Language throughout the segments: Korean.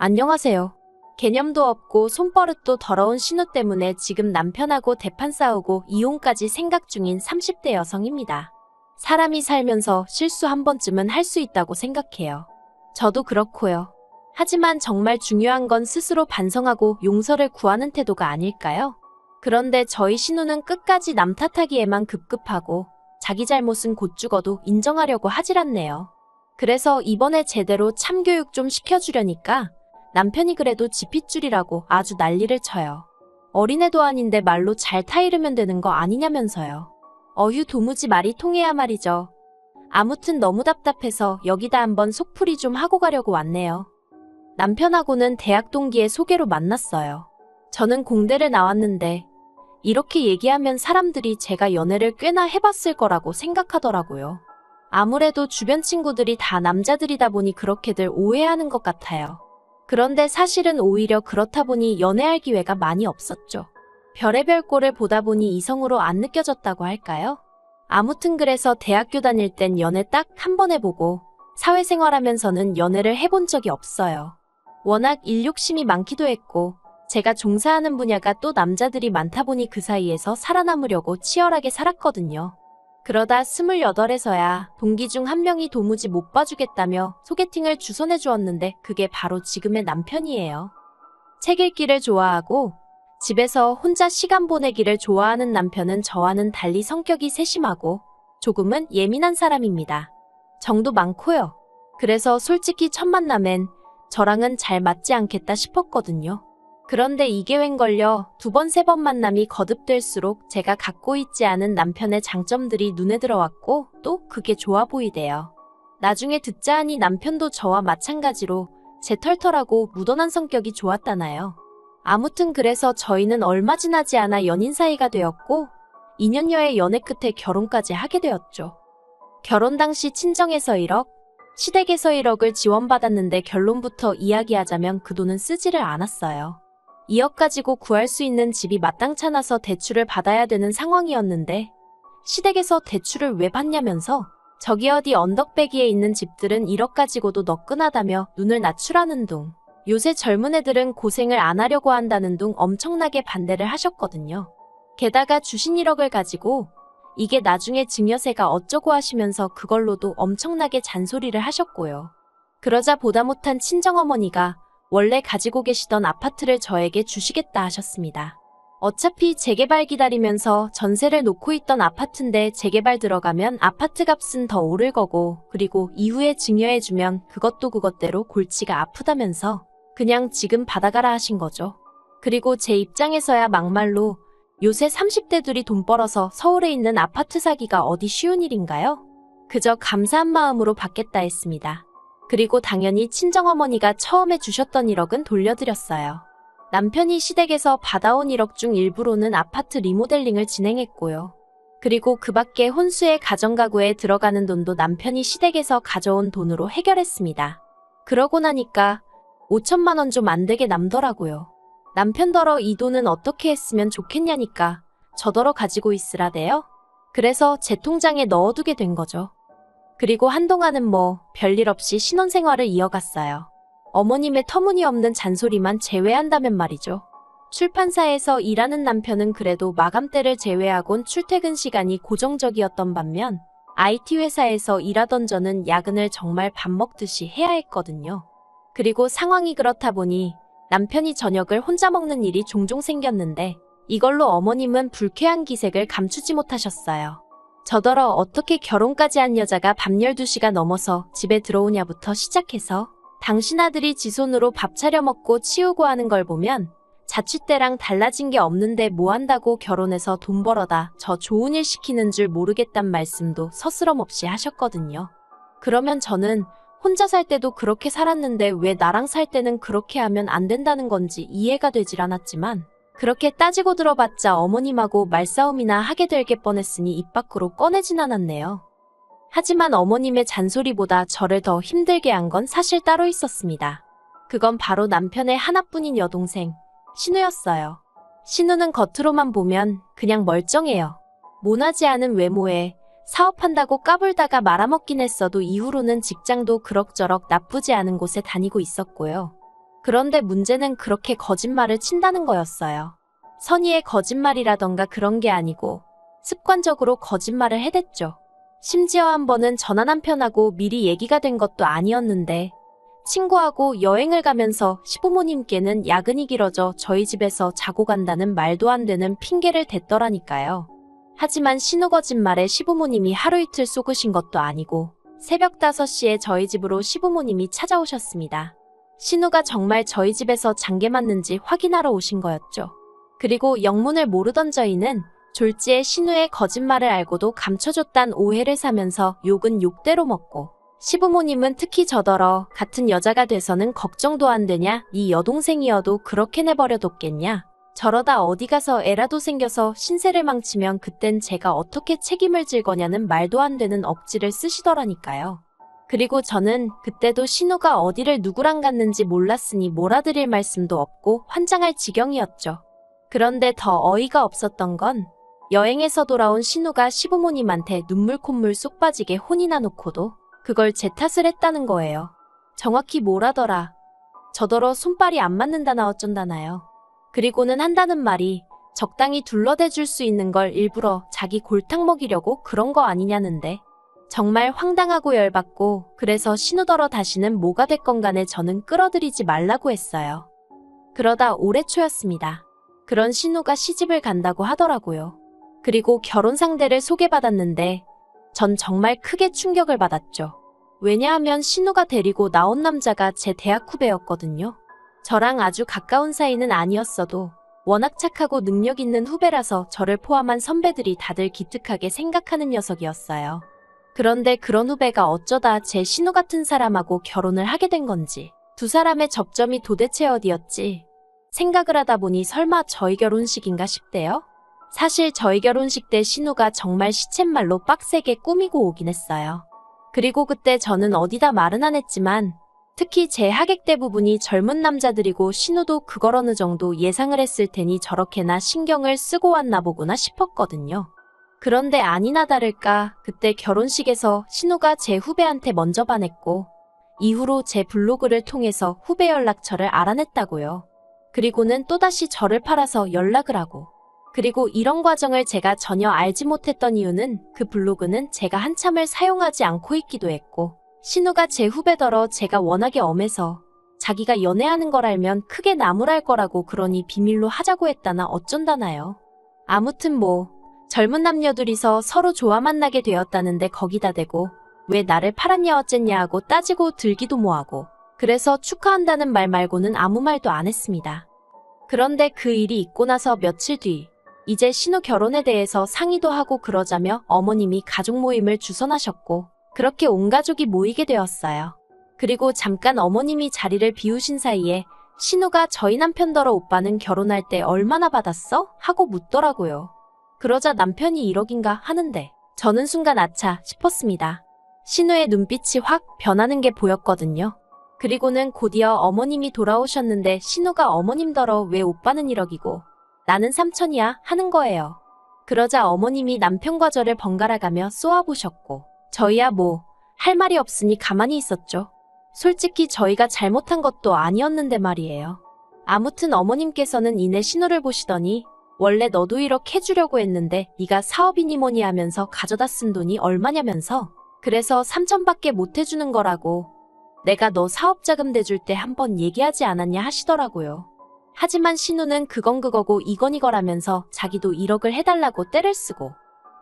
안녕하세요. 개념도 없고 손버릇도 더러운 신우 때문에 지금 남편하고 대판 싸우고 이혼까지 생각 중인 30대 여성입니다. 사람이 살면서 실수 한 번쯤은 할 수 있다고 생각해요. 저도 그렇고요. 하지만 정말 중요한 건 스스로 반성하고 용서를 구하는 태도가 아닐까요? 그런데 저희 신우는 끝까지 남 탓하기에만 급급하고 자기 잘못은 곧 죽어도 인정하려고 하질 않네요. 그래서 이번에 제대로 참교육 좀 시켜주려니까 남편이 그래도 지 핏줄이라고 아주 난리를 쳐요. 어린애도 아닌데 말로 잘 타이르면 되는 거 아니냐면서요. 어휴, 도무지 말이 통해야 말이죠. 아무튼 너무 답답해서 여기다 한번 속풀이 좀 하고 가려고 왔네요. 남편하고는 대학 동기의 소개로 만났어요. 저는 공대를 나왔는데 이렇게 얘기하면 사람들이 제가 연애를 꽤나 해봤을 거라고 생각하더라고요. 아무래도 주변 친구들이 다 남자들이다 보니 그렇게들 오해하는 것 같아요. 그런데 사실은 오히려 그렇다 보니 연애할 기회가 많이 없었죠. 별의별 꼴을 보다 보니 이성으로 안 느껴졌다고 할까요? 아무튼 그래서 대학교 다닐 땐 연애 딱 한 번 해보고 사회생활하면서는 연애를 해본 적이 없어요. 워낙 일 욕심이 많기도 했고 제가 종사하는 분야가 또 남자들이 많다 보니 그 사이에서 살아남으려고 치열하게 살았거든요. 그러다 28에서야 동기 중 한 명이 도무지 못 봐주겠다며 소개팅을 주선해 주었는데 그게 바로 지금의 남편이에요. 책 읽기를 좋아하고 집에서 혼자 시간 보내기를 좋아하는 남편은 저와는 달리 성격이 세심하고 조금은 예민한 사람입니다. 정도 많고요. 그래서 솔직히 첫 만남엔 저랑은 잘 맞지 않겠다 싶었거든요. 그런데 이게 웬걸요. 두 번, 세 번 만남이 거듭될수록 제가 갖고 있지 않은 남편의 장점들이 눈에 들어왔고 또 그게 좋아 보이대요. 나중에 듣자 하니 남편도 저와 마찬가지로 제 털털하고 무던한 성격이 좋았다나요. 아무튼 그래서 저희는 얼마 지나지 않아 연인 사이가 되었고 2년여의 연애 끝에 결혼까지 하게 되었죠. 결혼 당시 친정에서 1억, 시댁에서 1억을 지원받았는데 결론부터 이야기하자면 그 돈은 쓰지를 않았어요. 2억 가지고 구할 수 있는 집이 마땅찮아서 대출을 받아야 되는 상황이었는데 시댁에서 대출을 왜 받냐면서 저기 어디 언덕배기에 있는 집들은 1억 가지고도 너끈하다며 눈을 낮추라는 둥, 요새 젊은 애들은 고생을 안 하려고 한다는 둥 엄청나게 반대를 하셨거든요. 게다가 주신 1억을 가지고 이게 나중에 증여세가 어쩌고 하시면서 그걸로도 엄청나게 잔소리를 하셨고요. 그러자 보다 못한 친정어머니가 원래 가지고 계시던 아파트를 저에게 주시겠다 하셨습니다. 어차피 재개발 기다리면서 전세를 놓고 있던 아파트인데 재개발 들어가면 아파트 값은 더 오를 거고 그리고 이후에 증여해주면 그것도 그것대로 골치가 아프다면서 그냥 지금 받아가라 하신 거죠. 그리고 제 입장에서야 막말로 요새 30대들이 돈 벌어서 서울에 있는 아파트 사기가 어디 쉬운 일인가요? 그저 감사한 마음으로 받겠다 했습니다. 그리고 당연히 친정어머니가 처음에 주셨던 1억은 돌려드렸어요. 남편이 시댁에서 받아온 1억 중 일부로는 아파트 리모델링을 진행했고요. 그리고 그 밖에 혼수의 가정가구에 들어가는 돈도 남편이 시댁에서 가져온 돈으로 해결했습니다. 그러고 나니까 5천만 원 좀 안 되게 남더라고요. 남편더러 이 돈은 어떻게 했으면 좋겠냐니까 저더러 가지고 있으라대요. 그래서 제 통장에 넣어두게 된 거죠. 그리고 한동안은 뭐 별일 없이 신혼생활을 이어갔어요. 어머님의 터무니없는 잔소리만 제외한다면 말이죠. 출판사에서 일하는 남편은 그래도 마감때를 제외하곤 출퇴근 시간이 고정적이었던 반면 IT 회사에서 일하던 저는 야근을 정말 밥 먹듯이 해야 했거든요. 그리고 상황이 그렇다 보니 남편이 저녁을 혼자 먹는 일이 종종 생겼는데 이걸로 어머님은 불쾌한 기색을 감추지 못하셨어요. 저더러 어떻게 결혼까지 한 여자가 밤 12시가 넘어서 집에 들어오냐부터 시작해서 당신 아들이 지 손으로 밥 차려 먹고 치우고 하는 걸 보면 자취 때랑 달라진 게 없는데 뭐 한다고 결혼해서 돈 벌어다 저 좋은 일 시키는 줄 모르겠단 말씀도 서스럼 없이 하셨거든요. 그러면 저는 혼자 살 때도 그렇게 살았는데 왜 나랑 살 때는 그렇게 하면 안 된다는 건지 이해가 되질 않았지만 그렇게 따지고 들어봤자 어머님하고 말싸움이나 하게 될 게 뻔했으니 입 밖으로 꺼내진 않았네요. 하지만 어머님의 잔소리보다 저를 더 힘들게 한 건 사실 따로 있었습니다. 그건 바로 남편의 하나뿐인 여동생, 신우였어요. 신우는 겉으로만 보면 그냥 멀쩡해요. 모나지 않은 외모에 사업한다고 까불다가 말아먹긴 했어도 이후로는 직장도 그럭저럭 나쁘지 않은 곳에 다니고 있었고요. 그런데 문제는 그렇게 거짓말을 친다는 거였어요. 선의의 거짓말이라던가 그런 게 아니고 습관적으로 거짓말을 해댔죠. 심지어 한 번은 전화 남편하고 미리 얘기가 된 것도 아니었는데 친구하고 여행을 가면서 시부모님께는 야근이 길어져 저희 집에서 자고 간다는 말도 안 되는 핑계를 댔더라니까요. 하지만 신우 거짓말에 시부모님이 하루 이틀 속으신 것도 아니고 새벽 5시에 저희 집으로 시부모님이 찾아오셨습니다. 신우가 정말 저희 집에서 장계 맞는지 확인하러 오신 거였죠. 그리고 영문을 모르던 저희는 졸지에 신우의 거짓말을 알고도 감춰줬단 오해를 사면서 욕은 욕대로 먹고 시부모님은 특히 저더러 같은 여자가 돼서는 걱정도 안 되냐? 이 여동생이어도 그렇게 내버려뒀겠냐? 저러다 어디 가서 애라도 생겨서 신세를 망치면 그땐 제가 어떻게 책임을 질 거냐는 말도 안 되는 억지를 쓰시더라니까요. 그리고 저는 그때도 신우가 어디를 누구랑 갔는지 몰랐으니 몰아드릴 말씀도 없고 환장할 지경이었죠. 그런데 더 어이가 없었던 건 여행에서 돌아온 신우가 시부모님한테 눈물 콧물 쏙 빠지게 혼이나 놓고도 그걸 제 탓을 했다는 거예요. 정확히 뭐라더라. 저더러 손발이 안 맞는다나 어쩐다나요. 그리고는 한다는 말이 적당히 둘러대줄 수 있는 걸 일부러 자기 골탕 먹이려고 그런 거 아니냐는데 정말 황당하고 열받고 그래서 신우더러 다시는 뭐가 됐건 간에 저는 끌어들이지 말라고 했어요. 그러다 올해 초였습니다. 그런 신우가 시집을 간다고 하더라고요. 그리고 결혼 상대를 소개받았는데 전 정말 크게 충격을 받았죠. 왜냐하면 신우가 데리고 나온 남자가 제 대학 후배였거든요. 저랑 아주 가까운 사이는 아니었어도 워낙 착하고 능력 있는 후배라서 저를 포함한 선배들이 다들 기특하게 생각하는 녀석이었어요. 그런데 그런 후배가 어쩌다 제 신우 같은 사람하고 결혼을 하게 된 건지 두 사람의 접점이 도대체 어디였지 생각을 하다 보니 설마 저희 결혼식인가 싶대요. 사실 저희 결혼식 때 신우가 정말 시쳇말로 빡세게 꾸미고 오긴 했어요. 그리고 그때 저는 어디다 말은 안 했지만 특히 제 하객 대부분이 젊은 남자들이고 신우도 그걸 어느 정도 예상을 했을 테니 저렇게나 신경을 쓰고 왔나 보구나 싶었거든요. 그런데 아니나 다를까 그때 결혼식에서 신우가 제 후배한테 먼저 반했고 이후로 제 블로그를 통해서 후배 연락처를 알아냈다고요. 그리고는 또다시 저를 팔아서 연락을 하고 그리고 이런 과정을 제가 전혀 알지 못했던 이유는 그 블로그는 제가 한참을 사용하지 않고 있기도 했고 신우가 제 후배더러 제가 워낙에 엄해서 자기가 연애하는 걸 알면 크게 나무랄 거라고 그러니 비밀로 하자고 했다나 어쩐다나요. 아무튼 뭐 젊은 남녀 둘이서 서로 좋아 만나게 되었다는데 거기다 대고 왜 나를 팔았냐 어쨌냐 하고 따지고 들기도 뭐하고 그래서 축하한다는 말 말고는 아무 말도 안 했습니다. 그런데 그 일이 있고 나서 며칠 뒤 이제 신우 결혼에 대해서 상의도 하고 그러자며 어머님이 가족 모임을 주선하셨고 그렇게 온 가족이 모이게 되었어요. 그리고 잠깐 어머님이 자리를 비우신 사이에 신우가 저희 남편더러 오빠는 결혼할 때 얼마나 받았어? 하고 묻더라고요. 그러자 남편이 1억인가 하는데 저는 순간 아차 싶었습니다. 신우의 눈빛이 확 변하는 게 보였거든요. 그리고는 곧이어 어머님이 돌아오셨는데 신우가 어머님더러 왜 오빠는 1억이고 나는 3천이야 하는 거예요. 그러자 어머님이 남편과 저를 번갈아가며 쏘아보셨고 저희야 뭐 할 말이 없으니 가만히 있었죠. 솔직히 저희가 잘못한 것도 아니었는데 말이에요. 아무튼 어머님께서는 이내 신우를 보시더니 원래 너도 1억 해주려고 했는데 네가 사업이니 뭐니 하면서 가져다 쓴 돈이 얼마냐면서 그래서 3천밖에 못 해주는 거라고 내가 너 사업자금 대줄 때 한번 얘기하지 않았냐 하시더라고요. 하지만 신우는 그건 그거고 이건 이거라면서 자기도 1억을 해달라고 떼를 쓰고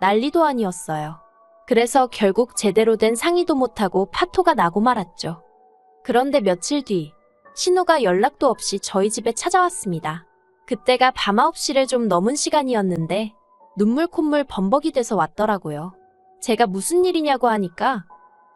난리도 아니었어요. 그래서 결국 제대로 된 상의도 못하고 파토가 나고 말았죠. 그런데 며칠 뒤 신우가 연락도 없이 저희 집에 찾아왔습니다. 그때가 밤 9시를 좀 넘은 시간이었는데 눈물 콧물 범벅이 돼서 왔더라고요. 제가 무슨 일이냐고 하니까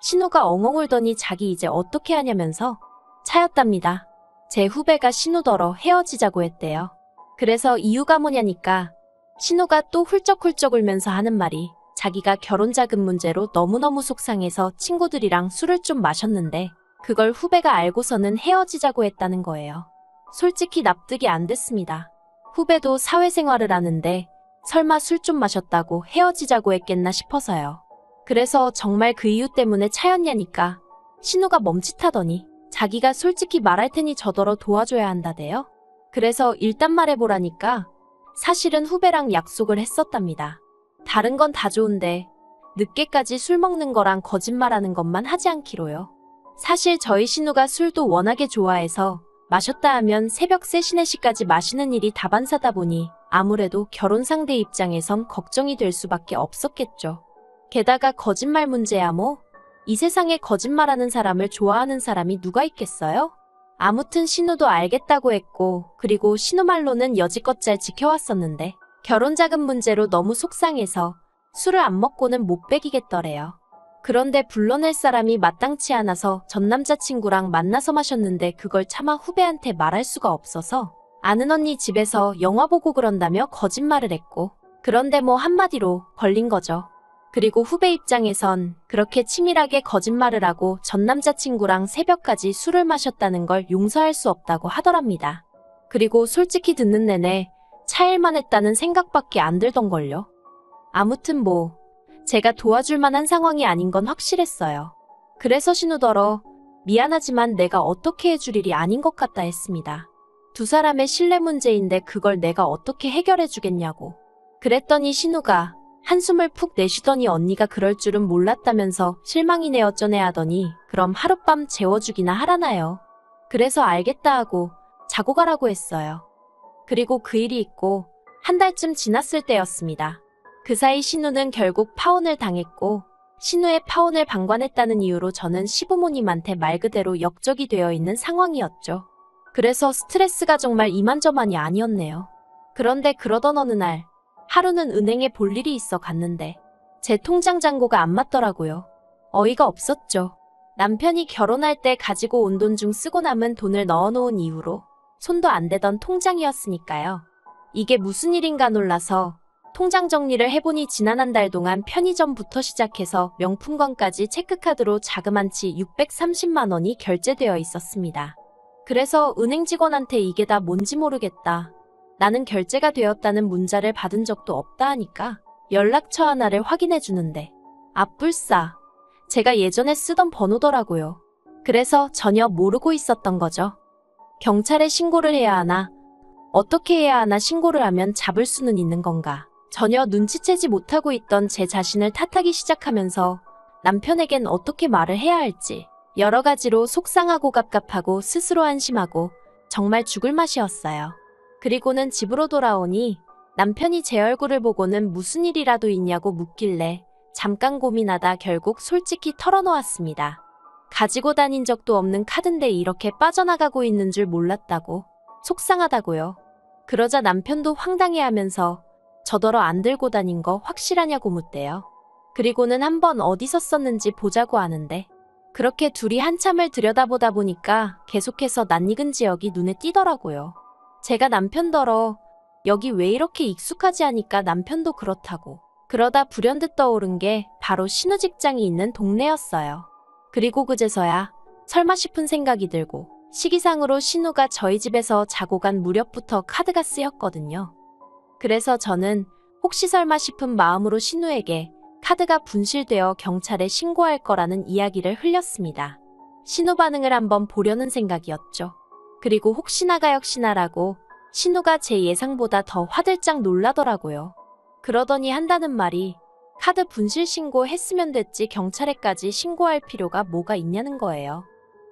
신우가 엉엉 울더니 자기 이제 어떻게 하냐면서 차였답니다. 제 후배가 신우더러 헤어지자고 했대요. 그래서 이유가 뭐냐니까 신우가 또 훌쩍훌쩍 울면서 하는 말이 자기가 결혼자금 문제로 너무너무 속상해서 친구들이랑 술을 좀 마셨는데 그걸 후배가 알고서는 헤어지자고 했다는 거예요. 솔직히 납득이 안 됐습니다. 후배도 사회생활을 하는데 설마 술 좀 마셨다고 헤어지자고 했겠나 싶어서요. 그래서 정말 그 이유 때문에 차였냐니까 신우가 멈칫하더니 자기가 솔직히 말할 테니 저더러 도와줘야 한다대요. 그래서 일단 말해보라니까 사실은 후배랑 약속을 했었답니다. 다른 건 다 좋은데 늦게까지 술 먹는 거랑 거짓말하는 것만 하지 않기로요. 사실 저희 신우가 술도 워낙에 좋아해서 마셨다 하면 새벽 3시, 4시까지 마시는 일이 다반사다 보니 아무래도 결혼 상대 입장에선 걱정이 될 수밖에 없었겠죠. 게다가 거짓말 문제야 뭐. 이 세상에 거짓말하는 사람을 좋아하는 사람이 누가 있겠어요? 아무튼 신우도 알겠다고 했고, 그리고 신우 말로는 여지껏 잘 지켜왔었는데 결혼 자금 문제로 너무 속상해서 술을 안 먹고는 못 배기겠더래요. 그런데 불러낼 사람이 마땅치 않아서 전 남자친구랑 만나서 마셨는데 그걸 차마 후배한테 말할 수가 없어서 아는 언니 집에서 영화 보고 그런다며 거짓말을 했고, 그런데 뭐 한마디로 걸린 거죠. 그리고 후배 입장에선 그렇게 치밀하게 거짓말을 하고 전 남자친구랑 새벽까지 술을 마셨다는 걸 용서할 수 없다고 하더랍니다. 그리고 솔직히 듣는 내내 차일만 했다는 생각밖에 안 들던걸요. 아무튼 뭐 제가 도와줄 만한 상황이 아닌 건 확실했어요. 그래서 신우더러 미안하지만 내가 어떻게 해줄 일이 아닌 것 같다 했습니다. 두 사람의 신뢰 문제인데 그걸 내가 어떻게 해결해 주겠냐고. 그랬더니 신우가 한숨을 푹 내쉬더니 언니가 그럴 줄은 몰랐다면서 실망이네 어쩌네 하더니 그럼 하룻밤 재워주기나 하라나요. 그래서 알겠다 하고 자고 가라고 했어요. 그리고 그 일이 있고 한 달쯤 지났을 때였습니다. 그 사이 신우는 결국 파혼을 당했고, 신우의 파혼을 방관했다는 이유로 저는 시부모님한테 말 그대로 역적이 되어 있는 상황이었죠. 그래서 스트레스가 정말 이만저만이 아니었네요. 그런데 그러던 어느 날 하루는 은행에 볼 일이 있어 갔는데 제 통장 잔고가 안 맞더라고요. 어이가 없었죠. 남편이 결혼할 때 가지고 온 돈 중 쓰고 남은 돈을 넣어놓은 이후로 손도 안 대던 통장이었으니까요. 이게 무슨 일인가 놀라서 통장 정리를 해보니 지난 한 달 동안 편의점부터 시작해서 명품관까지 체크카드로 자그만치 630만 원이 결제되어 있었습니다. 그래서 은행 직원한테 이게 다 뭔지 모르겠다, 나는 결제가 되었다는 문자를 받은 적도 없다 하니까 연락처 하나를 확인해 주는데 앞불싸 제가 예전에 쓰던 번호더라고요. 그래서 전혀 모르고 있었던 거죠. 경찰에 신고를 해야 하나? 어떻게 해야 하나? 신고를 하면 잡을 수는 있는 건가? 전혀 눈치채지 못하고 있던 제 자신을 탓하기 시작하면서 남편에겐 어떻게 말을 해야 할지 여러 가지로 속상하고 갑갑하고 스스로 안심하고 정말 죽을 맛이었어요. 그리고는 집으로 돌아오니 남편이 제 얼굴을 보고는 무슨 일이라도 있냐고 묻길래 잠깐 고민하다 결국 솔직히 털어놓았습니다. 가지고 다닌 적도 없는 카드인데 이렇게 빠져나가고 있는 줄 몰랐다고, 속상하다고요. 그러자 남편도 황당해하면서 저더러 안 들고 다닌 거 확실하냐고 묻대요. 그리고는 한번 어디서 썼는지 보자고 하는데 그렇게 둘이 한참을 들여다보다 보니까 계속해서 낯익은 지역이 눈에 띄더라고요. 제가 남편더러 여기 왜 이렇게 익숙하지 하니까 남편도 그렇다고. 그러다 불현듯 떠오른 게 바로 신우 직장이 있는 동네였어요. 그리고 그제서야 설마 싶은 생각이 들고, 시기상으로 신우가 저희 집에서 자고 간 무렵부터 카드가 쓰였거든요. 그래서 저는 혹시 설마 싶은 마음으로 신우에게 카드가 분실되어 경찰에 신고할 거라는 이야기를 흘렸습니다. 신우 반응을 한번 보려는 생각이었죠. 그리고 혹시나가 역시나라고 신우가 제 예상보다 더 화들짝 놀라더라고요. 그러더니 한다는 말이 카드 분실 신고했으면 됐지 경찰에까지 신고할 필요가 뭐가 있냐는 거예요.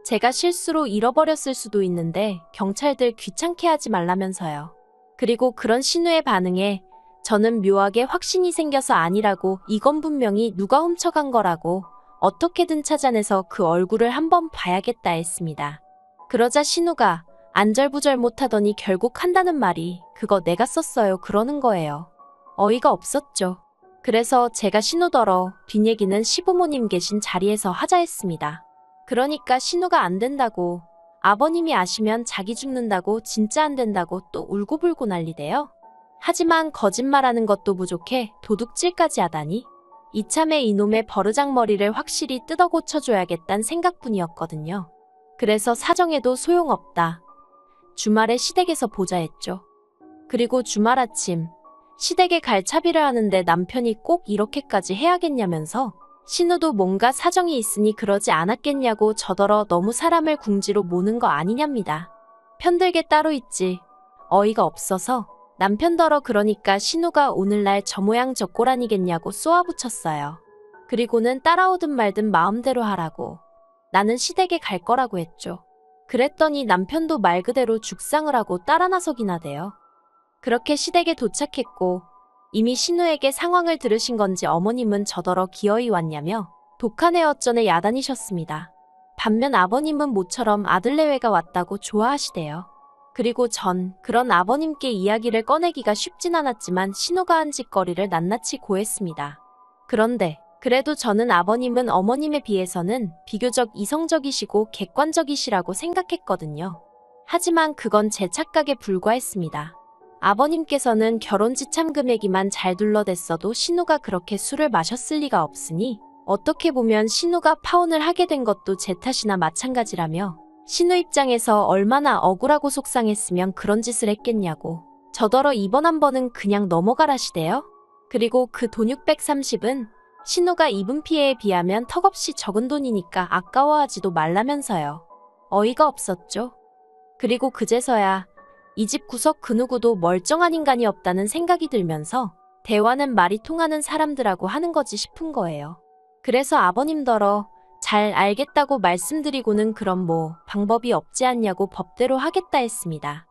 제가 실수로 잃어버렸을 수도 있는데 경찰들 귀찮게 하지 말라면서요. 그리고 그런 신우의 반응에 저는 묘하게 확신이 생겨서 아니라고, 이건 분명히 누가 훔쳐간 거라고 어떻게든 찾아내서 그 얼굴을 한번 봐야겠다 했습니다. 그러자 신우가 안절부절 못하더니 결국 한다는 말이 그거 내가 썼어요 그러는 거예요. 어이가 없었죠. 그래서 제가 신우더러 뒷얘기는 시부모님 계신 자리에서 하자 했습니다. 그러니까 신우가 안 된다고, 아버님이 아시면 자기 죽는다고, 진짜 안 된다고 또 울고불고 난리대요. 하지만 거짓말하는 것도 부족해 도둑질까지 하다니. 이참에 이놈의 버르장머리를 확실히 뜯어 고쳐줘야겠단 생각뿐이었거든요. 그래서 사정해도 소용없다, 주말에 시댁에서 보자 했죠. 그리고 주말 아침 시댁에 갈 차비를 하는데 남편이 꼭 이렇게까지 해야겠냐면서 신우도 뭔가 사정이 있으니 그러지 않았겠냐고 저더러 너무 사람을 궁지로 모는 거 아니냐입니다. 편들게 따로 있지. 어이가 없어서 남편더러 그러니까 신우가 오늘날 저 모양 저 꼴 아니겠냐고 쏘아붙였어요. 그리고는 따라오든 말든 마음대로 하라고. 나는 시댁에 갈 거라고 했죠. 그랬더니 남편도 말 그대로 죽상을 하고 따라 나서기나 돼요. 그렇게 시댁에 도착했고 이미 신우에게 상황을 들으신 건지 어머님은 저더러 기어이 왔냐며 독한 애 어쩌네 야단이셨습니다. 반면 아버님은 모처럼 아들 내외가 왔다고 좋아하시대요. 그리고 전 그런 아버님께 이야기를 꺼내기가 쉽진 않았지만 신우가 한 짓거리를 낱낱이 고했습니다. 그런데 그래도 저는 아버님은 어머님에 비해서는 비교적 이성적이시고 객관적이시라고 생각했거든요. 하지만 그건 제 착각에 불과했습니다. 아버님께서는 결혼지참 금액이만 잘 둘러댔어도 신우가 그렇게 술을 마셨을 리가 없으니 어떻게 보면 신우가 파혼을 하게 된 것도 제 탓이나 마찬가지라며 신우 입장에서 얼마나 억울하고 속상했으면 그런 짓을 했겠냐고 저더러 이번 한 번은 그냥 넘어가라시대요. 그리고 그 돈 630은 신우가 입은 피해에 비하면 턱없이 적은 돈이니까 아까워하지도 말라면서요. 어이가 없었죠. 그리고 그제서야 이 집 구석 그 누구도 멀쩡한 인간이 없다는 생각이 들면서 대화는 말이 통하는 사람들하고 하는 거지 싶은 거예요. 그래서 아버님더러 잘 알겠다고 말씀드리고는 그럼 뭐 방법이 없지 않냐고 법대로 하겠다 했습니다.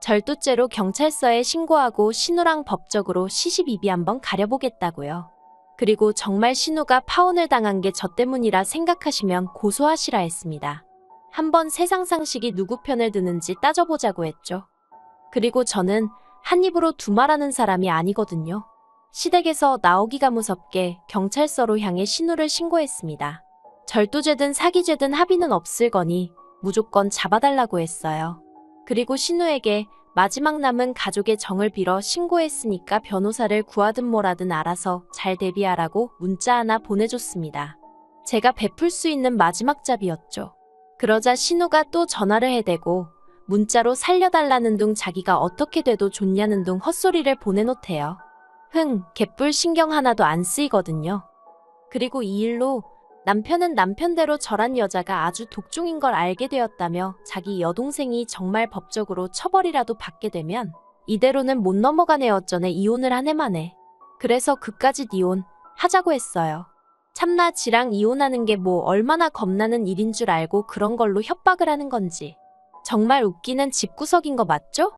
절도죄로 경찰서에 신고하고 신우랑 법적으로 시시비비 한번 가려보겠다고요. 그리고 정말 신우가 파혼을 당한 게 저 때문이라 생각하시면 고소하시라 했습니다. 한번 세상 상식이 누구 편을 드는지 따져보자고 했죠. 그리고 저는 한 입으로 두 말하는 사람이 아니거든요. 시댁에서 나오기가 무섭게 경찰서로 향해 신우를 신고했습니다. 절도죄든 사기죄든 합의는 없을 거니 무조건 잡아달라고 했어요. 그리고 신우에게 마지막 남은 가족의 정을 빌어 신고했으니까 변호사를 구하든 뭐라든 알아서 잘 대비하라고 문자 하나 보내줬습니다. 제가 베풀 수 있는 마지막 잡이었죠. 그러자 신우가 또 전화를 해대고 문자로 살려달라는 둥 자기가 어떻게 돼도 좋냐는 둥 헛소리를 보내놓대요. 개뿔 신경 하나도 안 쓰이거든요. 그리고 이 일로 남편은 남편대로 저란 여자가 아주 독종인 걸 알게 되었다며 자기 여동생이 정말 법적으로 처벌이라도 받게 되면 이대로는 못 넘어가네 어쩌네 이혼을 한 해 만에. 그래서 그까짓 이혼 하자고 했어요. 참나 지랑 이혼하는 게 뭐 얼마나 겁나는 일인 줄 알고 그런 걸로 협박을 하는 건지. 정말 웃기는 집구석인 거 맞죠?